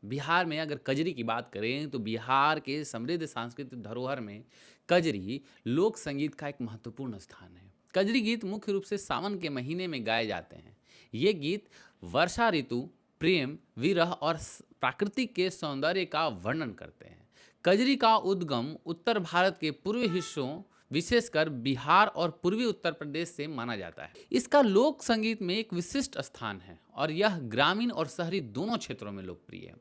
बिहार में अगर कजरी की बात करें तो बिहार के समृद्ध सांस्कृतिक धरोहर में कजरी लोक संगीत का एक महत्वपूर्ण स्थान है। कजरी गीत मुख्य रूप से सावन के महीने में गाए जाते हैं। ये गीत वर्षा ऋतु, प्रेम, विरह और प्राकृतिक के सौंदर्य का वर्णन करते हैं। कजरी का उद्गम उत्तर भारत के पूर्वी हिस्सों, विशेषकर बिहार और पूर्वी उत्तर प्रदेश से माना जाता है। इसका लोक संगीत में एक विशिष्ट स्थान है और यह ग्रामीण और शहरी दोनों क्षेत्रों में लोकप्रिय है।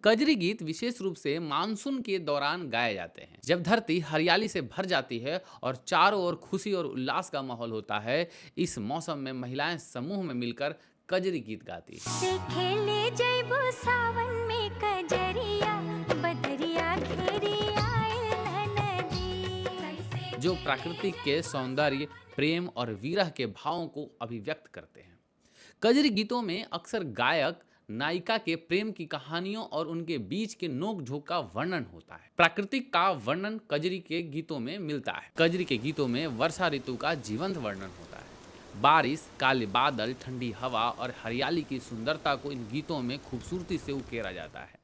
कजरी गीत विशेष रूप से मानसून के दौरान गाए जाते हैं, जब धरती हरियाली से भर जाती है और चारों ओर खुशी और उल्लास का माहौल होता है। इस मौसम में महिलाएं समूह में मिलकर कजरी गीत गाती हैं। से खेले जइबो सावन में कजरिया, बदरिया घेरी आए नदी। जो प्राकृतिक के सौंदर्य, प्रेम और विरह के भावों को अभिव्यक्त करते हैं। कजरी गीतों में अक्सर गायक नायिका के प्रेम की कहानियों और उनके बीच के नोक झोंक का वर्णन होता है। प्राकृतिक का वर्णन कजरी के गीतों में मिलता है। कजरी के गीतों में वर्षा ऋतु का जीवंत वर्णन होता है। बारिश, काले बादल, ठंडी हवा और हरियाली की सुंदरता को इन गीतों में खूबसूरती से उकेरा जाता है।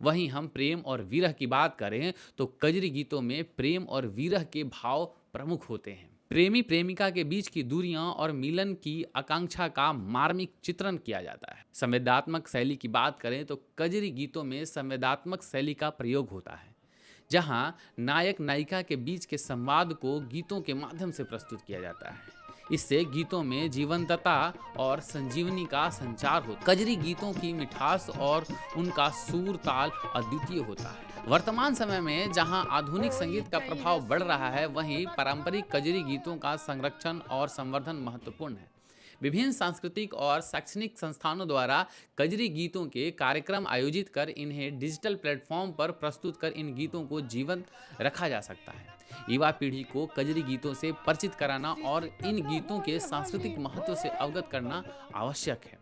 वहीं हम प्रेम और विरह की बात करें तो कजरी गीतों में प्रेम और विरह के भाव प्रमुख होते हैं। प्रेमी प्रेमिका के बीच की दूरियां और मिलन की आकांक्षा का मार्मिक चित्रण किया जाता है। संवेदनात्मक शैली की बात करें तो कजरी गीतों में संवेदनात्मक शैली का प्रयोग होता है, जहां नायक नायिका के बीच के संवाद को गीतों के माध्यम से प्रस्तुत किया जाता है। इससे गीतों में जीवंतता और संजीवनी का संचार होता है। कजरी गीतों की मिठास और उनका सुर ताल अद्वितीय होता है। वर्तमान समय में जहां आधुनिक संगीत का प्रभाव बढ़ रहा है, वहीं पारंपरिक कजरी गीतों का संरक्षण और संवर्धन महत्वपूर्ण है। विभिन्न सांस्कृतिक और शैक्षणिक संस्थानों द्वारा कजरी गीतों के कार्यक्रम आयोजित कर इन्हें डिजिटल प्लेटफॉर्म पर प्रस्तुत कर इन गीतों को जीवंत रखा जा सकता है। युवा पीढ़ी को कजरी गीतों से परिचित कराना और इन गीतों के सांस्कृतिक महत्व से अवगत करना आवश्यक है।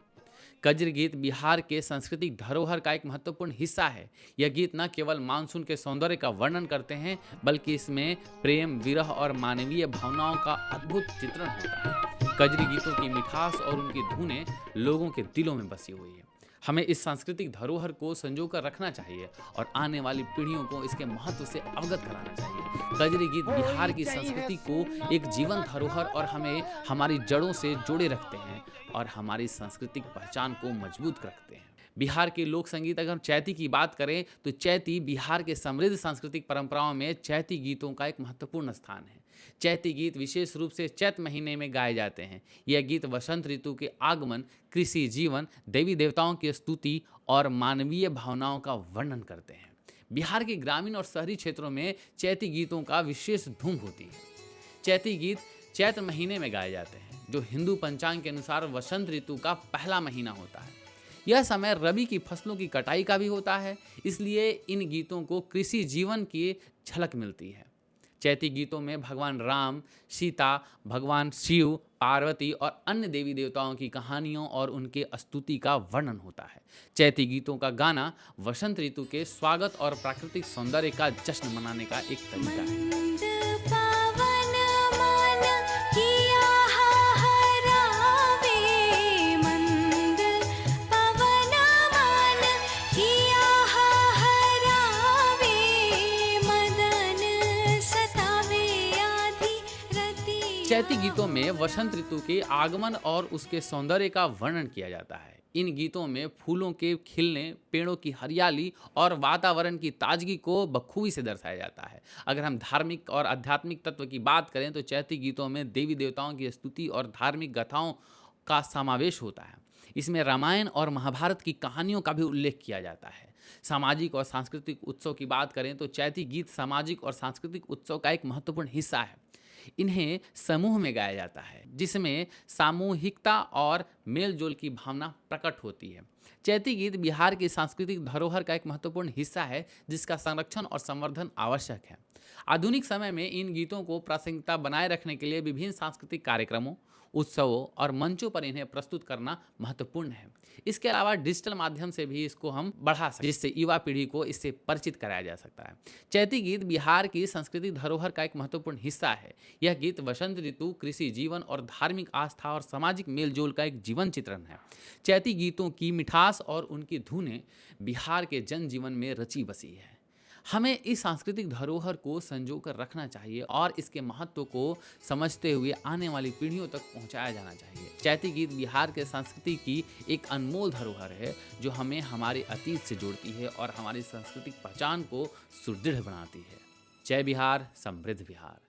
कजरी गीत बिहार के सांस्कृतिक धरोहर का एक महत्वपूर्ण हिस्सा है। यह गीत न केवल मानसून के सौंदर्य का वर्णन करते हैं, बल्कि इसमें प्रेम, विरह और मानवीय भावनाओं का अद्भुत चित्रण होता है। कजरी गीतों की मिठास और उनकी धुनें लोगों के दिलों में बसी हुई है। हमें इस सांस्कृतिक धरोहर को संजोकर रखना चाहिए और आने वाली पीढ़ियों को इसके महत्व से अवगत कराना चाहिए। कजरी गीत बिहार की संस्कृति को एक जीवन धरोहर और हमें हमारी जड़ों से जोड़े रखते हैं और हमारी सांस्कृतिक पहचान को मजबूत रखते हैं। बिहार के लोक संगीत, अगर हम चैती की बात करें तो चैती बिहार के समृद्ध सांस्कृतिक परंपराओं में चैती गीतों का एक महत्वपूर्ण स्थान है। चैती गीत विशेष रूप से चैत महीने में गाए जाते हैं। यह गीत वसंत ऋतु के आगमन, कृषि जीवन, देवी देवताओं की स्तुति और मानवीय भावनाओं का वर्णन करते हैं। बिहार के ग्रामीण और शहरी क्षेत्रों में चैती गीतों का विशेष धूम होती है। चैती गीत चैत महीने में गाए जाते हैं, जो हिंदू पंचांग के अनुसार वसंत ऋतु का पहला महीना होता है। यह समय रबी की फसलों की कटाई का भी होता है, इसलिए इन गीतों को कृषि जीवन की झलक मिलती है। चैती गीतों में भगवान राम, सीता, भगवान शिव, पार्वती और अन्य देवी देवताओं की कहानियों और उनके स्तुति का वर्णन होता है। चैती गीतों का गाना वसंत ऋतु के स्वागत और प्राकृतिक सौंदर्य का जश्न मनाने का एक तरीका है। मंद पावन मन किया हरावे, मंद पावन मन किया हरावे, मदन सतावे आधी रति। चैती गीतों में वसंत ऋतु के आगमन और उसके सौंदर्य का वर्णन किया जाता है। इन गीतों में फूलों के खिलने, पेड़ों की हरियाली और वातावरण की ताजगी को बखूबी से दर्शाया जाता है। अगर हम धार्मिक और आध्यात्मिक तत्व की बात करें तो चैती गीतों में देवी देवताओं की स्तुति और धार्मिक गाथाओं का समावेश होता है। इसमें रामायण और महाभारत की कहानियों का भी उल्लेख किया जाता है। सामाजिक और सांस्कृतिक उत्सव की बात करें तो चैती गीत सामाजिक और सांस्कृतिक उत्सव का एक महत्वपूर्ण हिस्सा है। इन्हें समूह में गाया जाता है, जिसमें सामूहिकता और मेलजोल की भावना प्रकट होती है। चैती गीत बिहार की सांस्कृतिक धरोहर का एक महत्वपूर्ण हिस्सा है, जिसका संरक्षण और संवर्धन आवश्यक है। आधुनिक समय में इन गीतों को प्रासंगिकता बनाए रखने के लिए विभिन्न सांस्कृतिक कार्यक्रमों, उत्सवों और मंचों पर इन्हें प्रस्तुत करना महत्वपूर्ण है। इसके अलावा डिजिटल माध्यम से भी इसको हम बढ़ा सकते हैं, जिससे युवा पीढ़ी को इससे परिचित कराया जा सकता है। चैती गीत बिहार की सांस्कृतिक धरोहर का एक महत्वपूर्ण हिस्सा है। यह गीत वसंत ऋतु, कृषि जीवन और धार्मिक आस्था और सामाजिक मेलजोल का एक जीवन चित्रण है। चैती गीतों की मिठास और उनकी धुनें बिहार के जनजीवन में रची बसी है। हमें इस सांस्कृतिक धरोहर को संजो कर रखना चाहिए और इसके महत्व को समझते हुए आने वाली पीढ़ियों तक पहुंचाया जाना चाहिए। चैती गीत बिहार के संस्कृति की एक अनमोल धरोहर है, जो हमें हमारे अतीत से जोड़ती है और हमारी सांस्कृतिक पहचान को सुदृढ़ बनाती है। जय बिहार, समृद्ध बिहार।